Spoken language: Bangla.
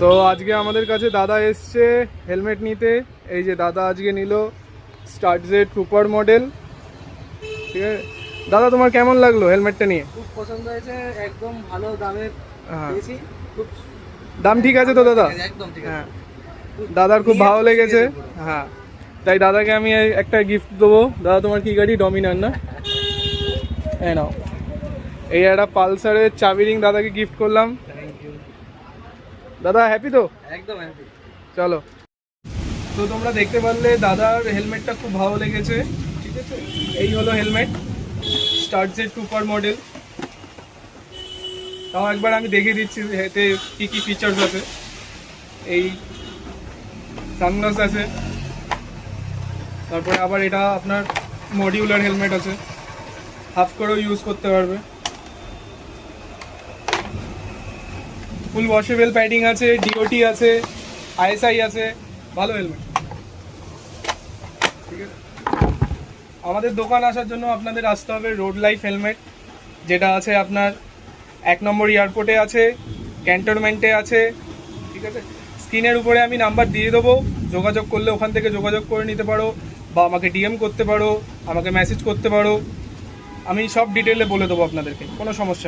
তো আজকে আমাদের কাছে দাদা এসছে হেলমেট নিতে। এই যে দাদা আজকে নিল স্টার্ট জেড ট্রুপার মডেল। ঠিক আছে দাদা, তোমার কেমন লাগলো হেলমেটটা নিয়ে? খুব পছন্দ হয়েছে, একদম ভালো দামে পেয়েছি। খুব দাম ঠিক আছে তো দাদা? একদম ঠিক হ্যাঁ, আছে, দাদার খুব ভালো লেগেছে। পুরো। হ্যাঁ, তাই দাদাকে আমি একটা গিফট দেবো। দাদা তোমার কি গাড়ি? ডমিনার না? হ্যাঁ নাও, এই একটা পালসারের চাবি রিং দাদাকে গিফট করলাম। Thank you. দাদা হ্যাপি তো? একদম হ্যাপি। চলো। তো তোমরা দেখতে পারলে দাদার হেলমেটটা খুব ভালো লেগেছে। ঠিক আছে, এই হলো helmet start Z trooper model. তাও একবার আমি দেখিয়ে দিচ্ছি এতে কী কী ফিচার্স আছে। এই সানগ্লাস আছে, তারপরে আবার এটা আপনার মডিউলার হেলমেট আছে, হাফ করেও ইউজ করতে পারবে। ফুল ওয়াশেবল প্যাডিং আছে, ডিওটি আছে, আইএসআই আছে, ভালো হেলমেট। ঠিক আছে, আমাদের দোকান আসার জন্য আপনাদের আসতে হবে রোড লাইফ হেলমেট, যেটা আছে আপনার 1 নম্বর এয়ারপোর্টে আছে, ক্যান্টনমেন্টে আছে। ঠিক আছে, স্ক্রিনের উপরে আমি নাম্বার দিয়ে দেবো, যোগাযোগ করলে ওখান থেকে যোগাযোগ করে নিতে পারো, বা আমাকে ডিএম করতে পারো, আমাকে মেসেজ করতে পারো। আমি সব ডিটেলে বলে দেবো আপনাদেরকে, কোনো সমস্যা